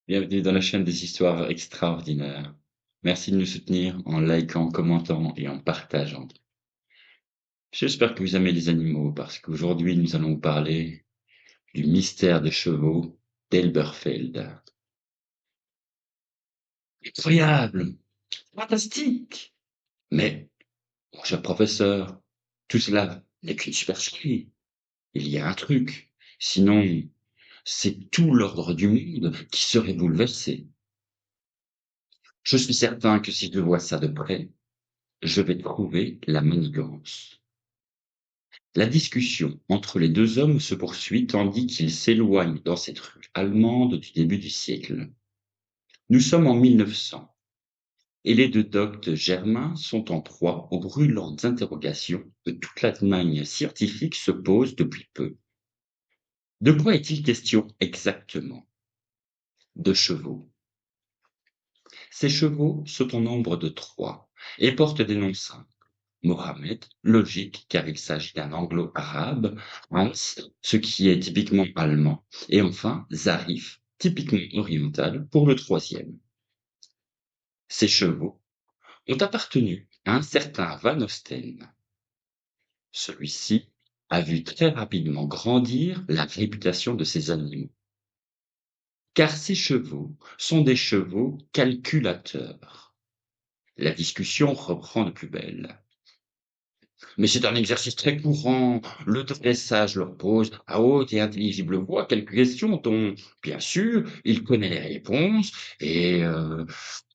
Bienvenue dans la chaîne des histoires extraordinaires. Merci de nous soutenir en likant, commentant et en partageant. J'espère que vous aimez les animaux parce qu'aujourd'hui nous allons vous parler du mystère des chevaux d'Elberfeld. Incroyable! Fantastique! Mais, mon cher professeur, tout cela n'est qu'une supercherie. Il y a un truc. Sinon, c'est tout l'ordre du monde qui serait bouleversé. Je suis certain que si je vois ça de près, je vais trouver la manigance. La discussion entre les deux hommes se poursuit tandis qu'ils s'éloignent dans cette rue allemande du début du siècle. Nous sommes en 1900 et les deux doctes germains sont en proie aux brûlantes interrogations que toute l'Allemagne scientifique se pose depuis peu. De quoi est-il question exactement? De chevaux. Ces chevaux sont au nombre de 3 et portent des noms simples. Mohammed, logique car il s'agit d'un anglo-arabe, Hans, ce qui est typiquement allemand, et enfin Zarif, typiquement oriental, pour le 3e. Ces chevaux ont appartenu à un certain Van Osten. Celui-ci a vu très rapidement grandir la réputation de ces animaux, car ces chevaux sont des chevaux calculateurs. La discussion reprend de plus belle. Mais c'est un exercice très courant. Le dressage leur pose à haute et intelligible voix quelques questions dont, bien sûr, il connaît les réponses et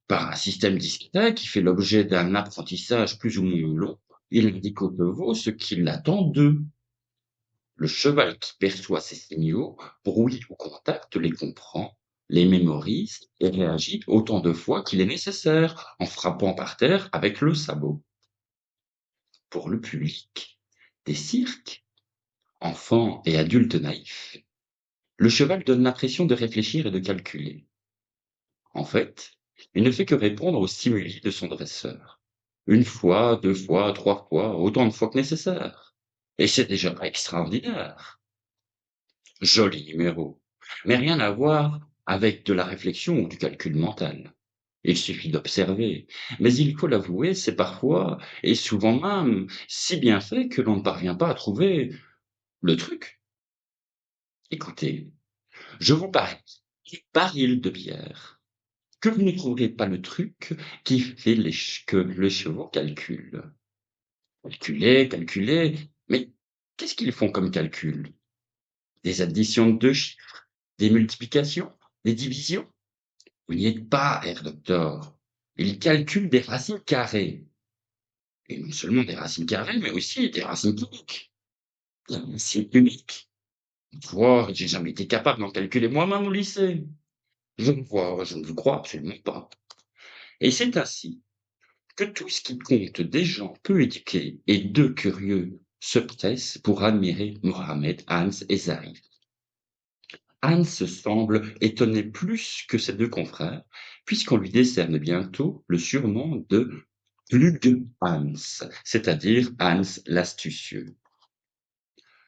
par un système discret qui fait l'objet d'un apprentissage plus ou moins long, il indique au chevaux ce qu'il attend d'eux. Le cheval qui perçoit ces signaux, bruit ou contact, les comprend, les mémorise et réagit autant de fois qu'il est nécessaire en frappant par terre avec le sabot. Pour le public des cirques, enfants et adultes naïfs, le cheval donne l'impression de réfléchir et de calculer. En fait, il ne fait que répondre aux stimuli de son dresseur. Une fois, 2 fois, 3 fois, autant de fois que nécessaire. Et c'est déjà extraordinaire. Joli numéro. Mais rien à voir avec de la réflexion ou du calcul mental. Il suffit d'observer. Mais il faut l'avouer, c'est parfois, et souvent même, si bien fait que l'on ne parvient pas à trouver le truc. Écoutez, je vous parie, baril de bière, que vous ne trouverez pas le truc qui fait que les chevaux calculent. Calculer, calculer, mais qu'est-ce qu'ils font comme calcul? Des additions de 2 chiffres, des multiplications, des divisions? Vous n'y êtes pas, Herr Docteur. Ils calculent des racines carrées. Et non seulement des racines carrées, mais aussi des racines cubiques. Des racines cubiques. Moi, j'ai jamais été capable d'en calculer moi-même au lycée. Je ne vous crois absolument pas. Et c'est ainsi que tout ce qui compte des gens peu éduqués et deux curieux se pressent pour admirer Mohammed, Hans et Zarif. Hans semble étonné plus que ses deux confrères, puisqu'on lui décerne bientôt le surnom de Klug Hans, c'est-à-dire Hans l'astucieux.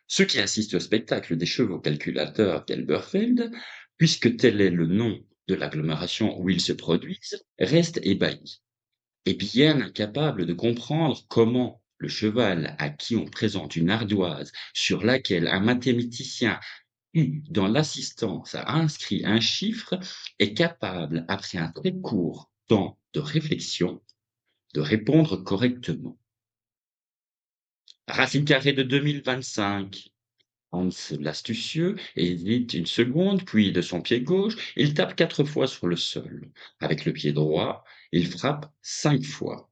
Ceux qui assistent au spectacle des chevaux calculateurs d'Elberfeld, puisque tel est le nom de l'agglomération où ils se produisent, restent ébahis et bien incapables de comprendre comment le cheval à qui on présente une ardoise sur laquelle un mathématicien dans l'assistance a inscrit un chiffre est capable, après un très court temps de réflexion, de répondre correctement. Racine carrée de 2025. Hans l'astucieux hésite une seconde, puis de son pied gauche, il tape 4 fois sur le sol. Avec le pied droit, il frappe 5 fois.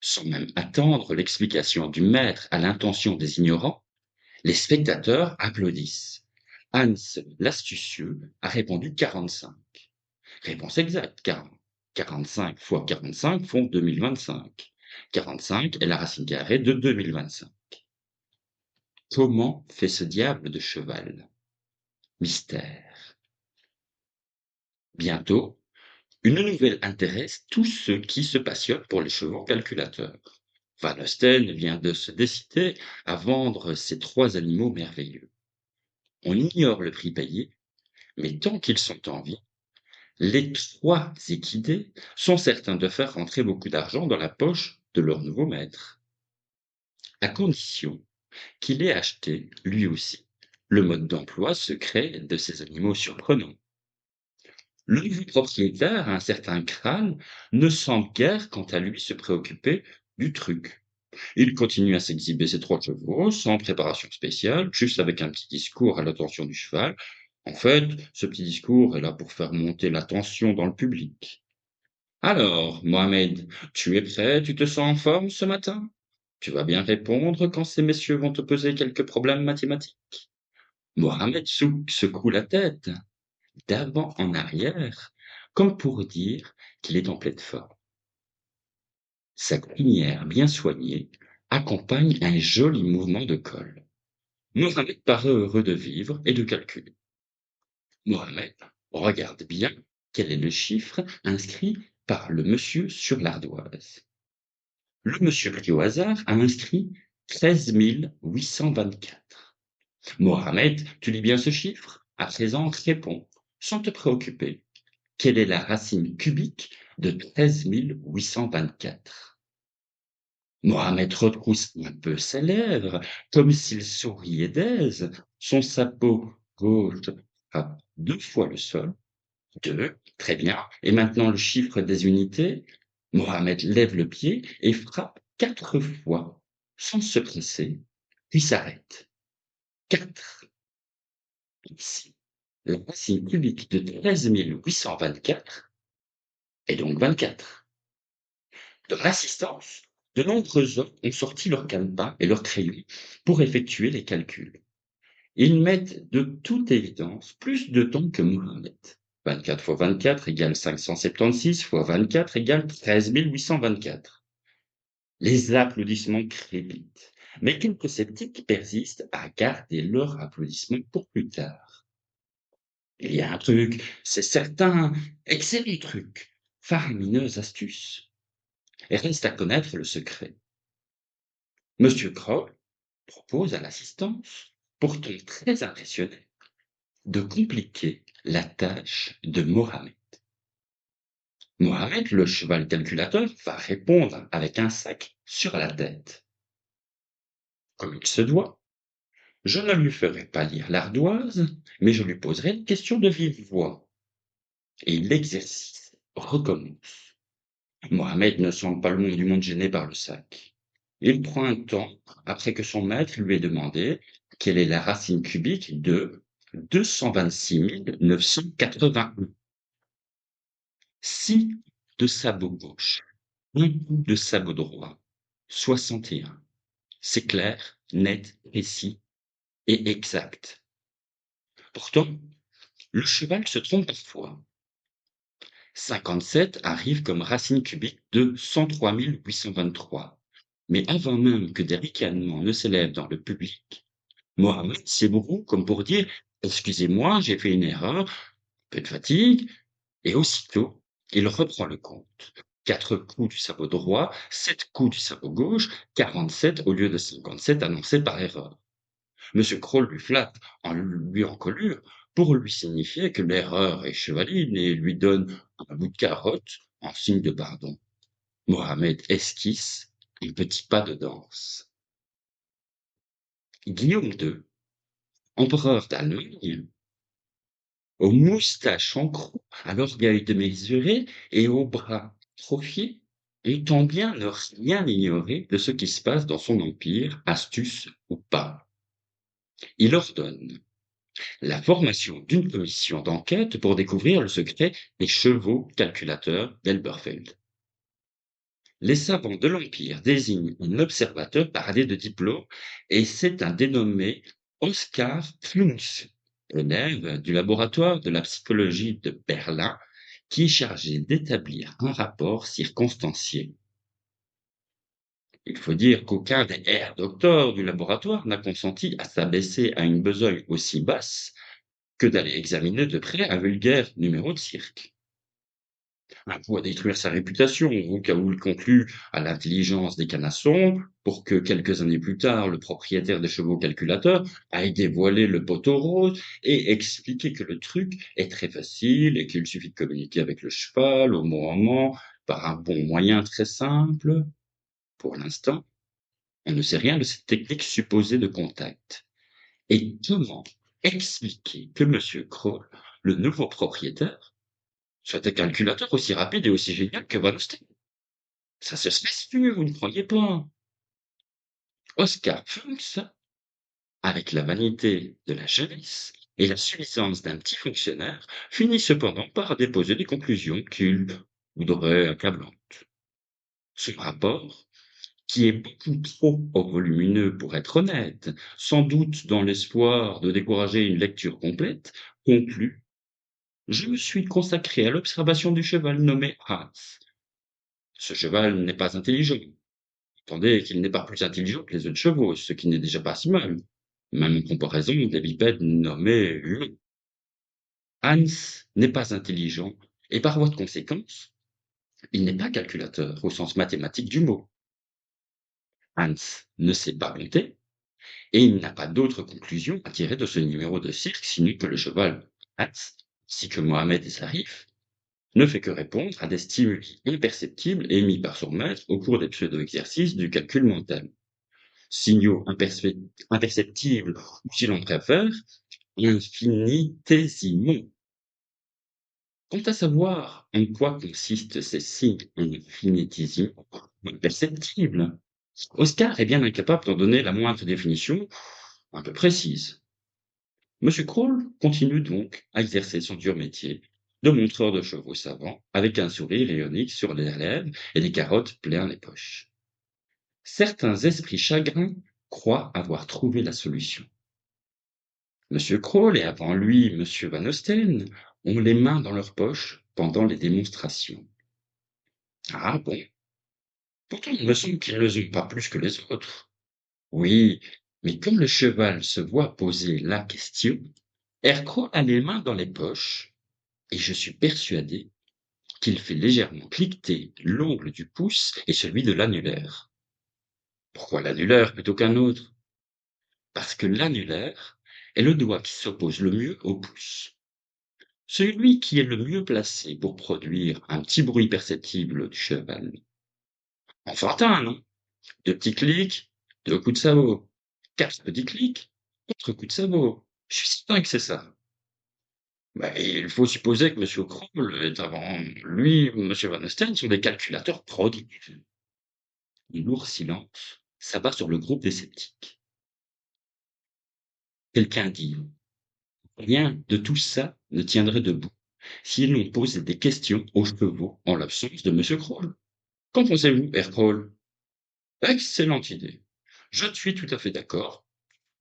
Sans même attendre l'explication du maître à l'intention des ignorants, les spectateurs applaudissent. Hans l'astucieux a répondu 45. Réponse exacte, car 45 fois 45 font 2025. 45 est la racine carrée de 2025. Comment fait ce diable de cheval? Mystère. Bientôt, Une nouvelle intéresse tous ceux qui se passionnent pour les chevaux calculateurs. Van Osten vient de se décider à vendre ces 3 animaux merveilleux. On ignore le prix payé, mais tant qu'ils sont en vie, les 3 équidés sont certains de faire rentrer beaucoup d'argent dans la poche de leur nouveau maître, à condition qu'il ait acheté, lui aussi, le mode d'emploi secret de ces animaux surprenants. Le nouveau propriétaire, un certain Kral, ne semble guère, quant à lui, se préoccuper du truc. Il continue à s'exhiber ses 3 chevaux, sans préparation spéciale, juste avec un petit discours à l'attention du cheval. En fait, ce petit discours est là pour faire monter la tension dans le public. Alors, Mohamed, tu es prêt? Tu te sens en forme ce matin? Tu vas bien répondre quand ces messieurs vont te poser quelques problèmes mathématiques? Mohamed secoue la tête, d'avant en arrière, comme pour dire qu'il est en pleine forme. Sa crinière bien soignée accompagne un joli mouvement de col. Mohamed paraît heureux de vivre et de calculer. Mohamed regarde bien quel est le chiffre inscrit par le monsieur sur l'ardoise. Le monsieur pris au hasard a inscrit 13 824. Mohamed, tu lis bien ce chiffre? À présent, réponds, sans te préoccuper. Quelle est la racine cubique de 13 824? Mohamed retrousse un peu ses lèvres, comme s'il souriait d'aise. Son sabot gauche frappe 2 fois le sol. 2, très bien. Et maintenant le chiffre des unités. Mohamed lève le pied et frappe 4 fois, sans se presser, puis s'arrête. 4. Ici, la racine cubique de 13 824 est donc 24. Dans l'assistance, de nombreux hommes ont sorti leurs calepins et leurs crayons pour effectuer les calculs. Ils mettent de toute évidence plus de temps que Mohamed. 24 fois 24 égale 576 fois 24 égale 13 824. Les applaudissements crépitent, mais quelques sceptiques persistent à garder leurs applaudissements pour plus tard. Il y a un truc, c'est certain, excellent truc, faramineuse astuce. Et reste à connaître le secret. Monsieur Croll propose à l'assistance, pourtant très impressionné, de compliquer la tâche de Mohamed. Mohamed, le cheval calculateur, va répondre avec un sac sur la tête. Comme il se doit, je ne lui ferai pas lire l'ardoise, mais je lui poserai une question de vive voix. Et l'exercice recommence. Mohamed ne semble pas le moins du monde gêné par le sac. Il prend un temps après que son maître lui ait demandé quelle est la racine cubique de 226 981. 6 de sabot gauche, un coup de sabot droit, 61. C'est clair, net, précis et exact. Pourtant, le cheval se trompe parfois. 57 arrive comme racine cubique de 103 823. Mais avant même que des ricanements ne s'élèvent dans le public, Mohamed s'ébroue comme pour dire «Excusez-moi, j'ai fait une erreur, peu de fatigue», et aussitôt, il reprend le compte. 4 coups du sabot droit, 7 coups du sabot gauche, 47 au lieu de 57 annoncés par erreur. Monsieur Kroll lui flatte en lui encolure pour lui signifier que l'erreur est chevaline et lui donne un bout de carotte en signe de pardon. Mohamed esquisse un petit pas de danse. Guillaume II, empereur d'Allemagne, aux moustaches en croix, à l'orgueil démesuré et aux bras trophiés, entend bien ne rien ignorer de ce qui se passe dans son empire, astuce ou pas. Il ordonne la formation d'une commission d'enquête pour découvrir le secret des chevaux calculateurs d'Elberfeld. Les savants de l'Empire désignent un observateur paradé de diplôme et c'est un dénommé Oskar Kluns, élève du laboratoire de la psychologie de Berlin, qui est chargé d'établir un rapport circonstancié. Il faut dire qu'aucun des Herr Doctors du laboratoire n'a consenti à s'abaisser à une besogne aussi basse que d'aller examiner de près un vulgaire numéro de cirque. Un coup à détruire sa réputation, au cas où il conclut à l'intelligence des canassons, pour que quelques années plus tard, le propriétaire des chevaux calculateurs aille dévoiler le poteau rose et expliquer que le truc est très facile et qu'il suffit de communiquer avec le cheval au moment, par un bon moyen très simple. Pour l'instant, on ne sait rien de cette technique supposée de contact. Et comment expliquer que Monsieur Kroll, le nouveau propriétaire, soit un calculateur aussi rapide et aussi génial que Van Alstyne? Ça se serait su, vous ne croyez pas? Oscar Funks, avec la vanité de la jeunesse et la suffisance d'un petit fonctionnaire, finit cependant par déposer des conclusions qu'il voudrait accablantes. Son rapport, qui est beaucoup trop volumineux pour être honnête, sans doute dans l'espoir de décourager une lecture complète, conclut: Je me suis consacré à l'observation du cheval nommé Hans. Ce cheval n'est pas intelligent. Attendez qu'il n'est pas plus intelligent que les autres chevaux, ce qui n'est déjà pas si mal, même en comparaison des bipèdes nommés humains. Hans n'est pas intelligent, et par voie de conséquence, il n'est pas calculateur au sens mathématique du mot. Hans ne sait pas compter, et il n'a pas d'autre conclusion à tirer de ce numéro de cirque sinon que le cheval Hans, ainsi que Mohamed et Sarif, ne fait que répondre à des stimuli imperceptibles émis par son maître au cours des pseudo-exercices du calcul mental. Signaux imperceptibles, ou si l'on préfère, infinitésimaux. Quant à savoir en quoi consistent ces signes infinitésimaux imperceptibles, Oscar est bien incapable d'en donner la moindre définition un peu précise. Monsieur Kroll continue donc à exercer son dur métier de montreur de chevaux savants, avec un sourire ironique sur les lèvres et des carottes plein les poches. Certains esprits chagrins croient avoir trouvé la solution. Monsieur Kroll et avant lui Monsieur Van Osten ont les mains dans leurs poches pendant les démonstrations. Ah bon? Pourtant il me semble qu'ils ne sont pas plus que les autres. Oui, mais quand le cheval se voit poser la question, Kroll a les mains dans les poches, et je suis persuadé qu'il fait légèrement cliqueter l'ongle du pouce et celui de l'annulaire. Pourquoi l'annulaire plutôt qu'un autre? Parce que l'annulaire est le doigt qui s'oppose le mieux au pouce. Celui qui est le mieux placé pour produire un petit bruit perceptible du cheval. Enfantin, non? Deux petits clics, deux coups de sabot. Quatre petits clics, quatre coups de sabot. Je suis certain que c'est ça. Il faut supposer que Monsieur Kroll est avant lui, Monsieur Van Osten, sont des calculateurs prodiges. Un lourd silence s'abat sur le groupe des sceptiques. Quelqu'un dit: Rien de tout ça ne tiendrait debout si l'on posait des questions aux chevaux en l'absence de Monsieur Kroll. Qu'en pensez-vous, Herr Kroll? Excellente idée. Je suis tout à fait d'accord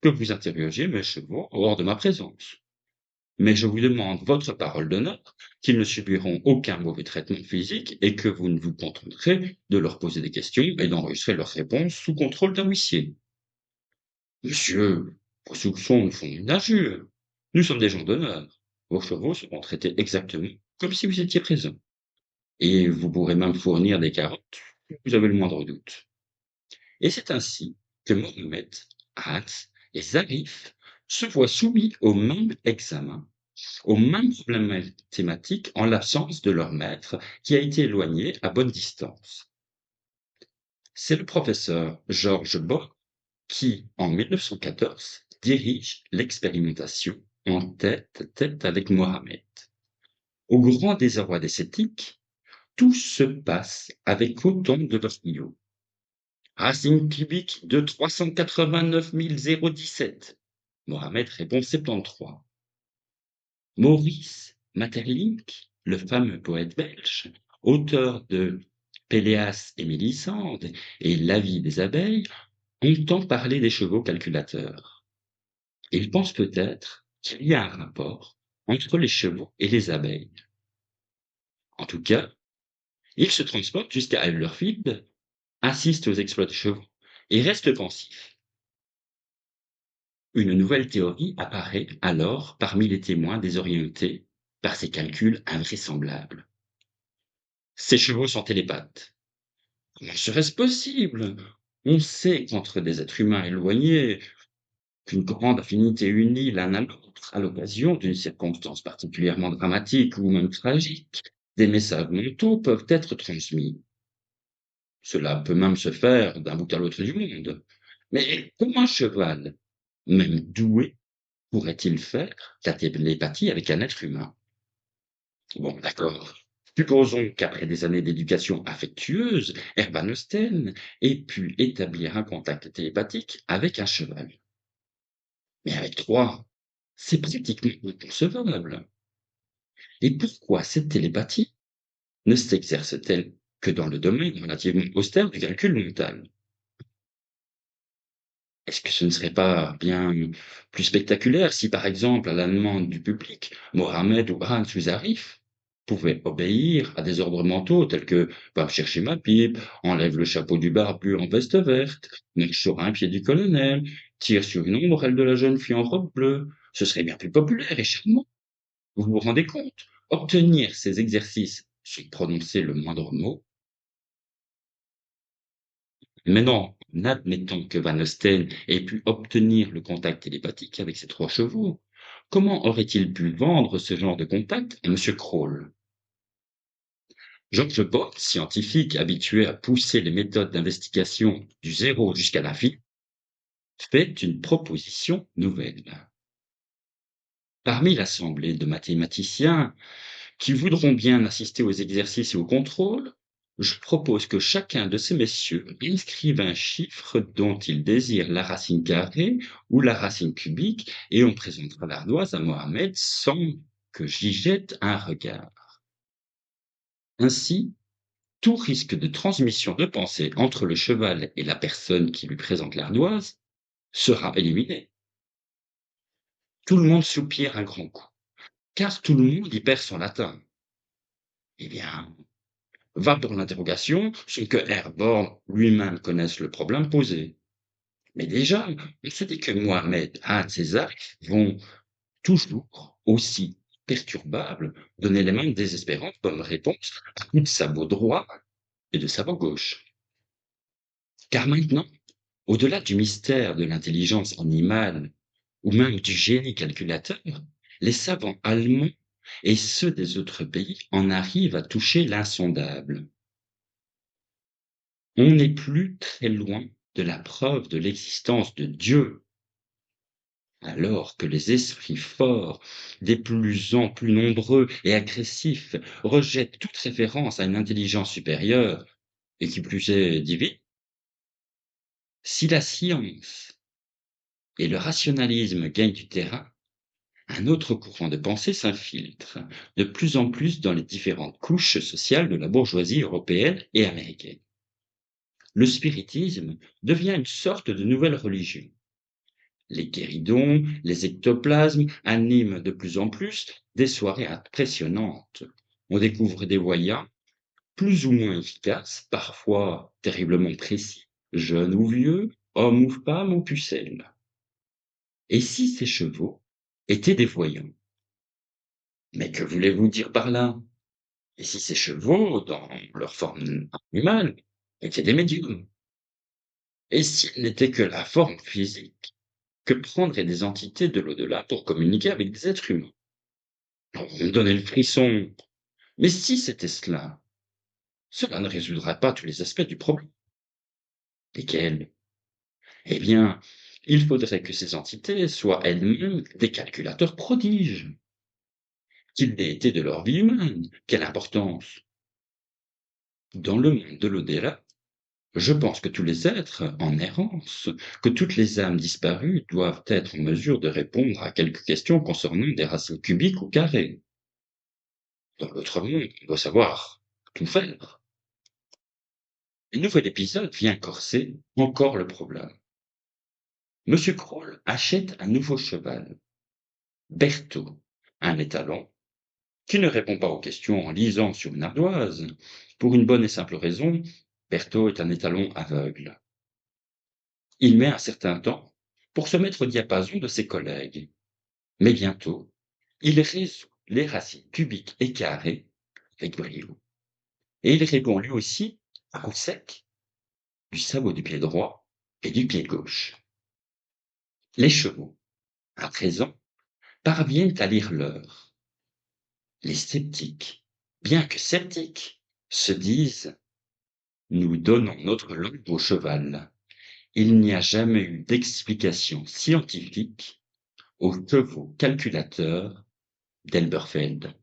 que vous interrogiez mes chevaux hors de ma présence. Mais je vous demande votre parole d'honneur qu'ils ne subiront aucun mauvais traitement physique et que vous ne vous contenterez de leur poser des questions et d'enregistrer leurs réponses sous contrôle d'un huissier. Monsieur, vos soupçons nous font une injure. Nous sommes des gens d'honneur. Vos chevaux seront traités exactement comme si vous étiez présent. Et vous pourrez même fournir des carottes si vous avez le moindre doute. Et c'est ainsi que Mohammed, Hans et Zarif se voient soumis au même examen, aux mêmes problèmes mathématiques en l'absence de leur maître qui a été éloigné à bonne distance. C'est le professeur George Bock qui, en 1914, dirige l'expérimentation en tête-à-tête avec Mohammed. Au grand désarroi des sceptiques, tout se passe avec autant de brio. Racine cubique de 389 017. Mohammed répond 73. Maurice Maeterlinck, le fameux poète belge, auteur de Péléas et Mélisande et La vie des abeilles, entend parler des chevaux calculateurs. Il pense peut-être qu'il y a un rapport entre les chevaux et les abeilles. En tout cas, il se transporte jusqu'à Ellerfield, assiste aux exploits de chevaux et reste pensif. Une nouvelle théorie apparaît alors parmi les témoins désorientés par ces calculs invraisemblables. Ces chevaux sont télépathes. Comment serait-ce possible? On sait qu'entre des êtres humains éloignés, qu'une grande affinité unit l'un à l'autre à l'occasion d'une circonstance particulièrement dramatique ou même tragique, des messages mentaux peuvent être transmis. Cela peut même se faire d'un bout à l'autre du monde. Mais comment un cheval, même doué, pourrait-il faire la télépathie avec un être humain? Bon, d'accord. Supposons qu'après des années d'éducation affectueuse, Herman Holstein ait pu établir un contact télépathique avec un cheval. Mais avec trois, c'est pratiquement inconcevable. Et pourquoi cette télépathie ne s'exerce-t-elle que dans le domaine relativement austère du calcul mental? Est-ce que ce ne serait pas bien plus spectaculaire si, par exemple, à la demande du public, Mohamed ou Hans Zarif pouvaient obéir à des ordres mentaux tels que «Va chercher ma pipe, enlève le chapeau du barbu en veste verte, marche sur un pied du colonel, tire sur une ombrelle de la jeune fille en robe bleue». Ce serait bien plus populaire et charmant. Vous vous rendez compte? Obtenir ces exercices sans prononcer le moindre mot. Mais non, admettons que Van Osten ait pu obtenir le contact télépathique avec ses 3 chevaux. Comment aurait-il pu vendre ce genre de contact à Monsieur Kroll? George Bolt, scientifique habitué à pousser les méthodes d'investigation du zéro jusqu'à l'infini, fait une proposition nouvelle. Parmi l'assemblée de mathématiciens qui voudront bien assister aux exercices et aux contrôles, je propose que chacun de ces messieurs inscrive un chiffre dont il désire la racine carrée ou la racine cubique, et on présentera l'ardoise à Mohamed sans que j'y jette un regard. Ainsi, tout risque de transmission de pensée entre le cheval et la personne qui lui présente l'ardoise sera éliminé. Tout le monde soupire un grand coup, car tout le monde y perd son latin. Eh bien, va pour l'interrogation sans que Airborne lui-même connaisse le problème posé. Mais déjà, on se dit que Mohamed, Hans et Zark vont toujours aussi perturbables donner les mêmes désespérantes comme réponse à coup de sabot droit et de sabot gauche. Car maintenant, au-delà du mystère de l'intelligence animale ou même du génie calculateur, les savants allemands et ceux des autres pays en arrivent à toucher l'insondable. On n'est plus très loin de la preuve de l'existence de Dieu, alors que les esprits forts, des plus en plus nombreux et agressifs, rejettent toute référence à une intelligence supérieure, et qui plus est divine. Si la science et le rationalisme gagnent du terrain, un autre courant de pensée s'infiltre de plus en plus dans les différentes couches sociales de la bourgeoisie européenne et américaine. Le spiritisme devient une sorte de nouvelle religion. Les guéridons, les ectoplasmes animent de plus en plus des soirées impressionnantes. On découvre des voyants plus ou moins efficaces, parfois terriblement précis, jeunes ou vieux, hommes ou femmes ou pucelles. Et si ces chevaux étaient des voyants? Mais que voulez-vous dire par là? Et si ces chevaux, dans leur forme animale, étaient des médiums? Et s'ils n'étaient que la forme physique que prendraient des entités de l'au-delà pour communiquer avec des êtres humains? Vous me donnez le frisson. Mais si c'était cela, cela ne résoudrait pas tous les aspects du problème. Lesquels? Eh bien, il faudrait que ces entités soient elles-mêmes des calculateurs prodiges. Qu'ils l'aient été de leur vie humaine, quelle importance! Dans le monde de l'au-delà, je pense que tous les êtres en errance, que toutes les âmes disparues doivent être en mesure de répondre à quelques questions concernant des racines cubiques ou carrées. Dans l'autre monde, on doit savoir tout faire. Le nouvel épisode vient corser encore le problème. Monsieur Kroll achète un nouveau cheval, Berthaud, un étalon, qui ne répond pas aux questions en lisant sur une ardoise. Pour une bonne et simple raison, Berthaud est un étalon aveugle. Il met un certain temps pour se mettre au diapason de ses collègues. Mais bientôt, il résout les racines cubiques et carrées avec brio. Et il répond lui aussi à coup sec du sabot du pied droit et du pied gauche. Les chevaux, à présent, parviennent à lire l'heure. Les sceptiques, bien que sceptiques, se disent: nous donnons notre langue au cheval. Il n'y a jamais eu d'explication scientifique aux chevaux calculateurs d'Elberfeld.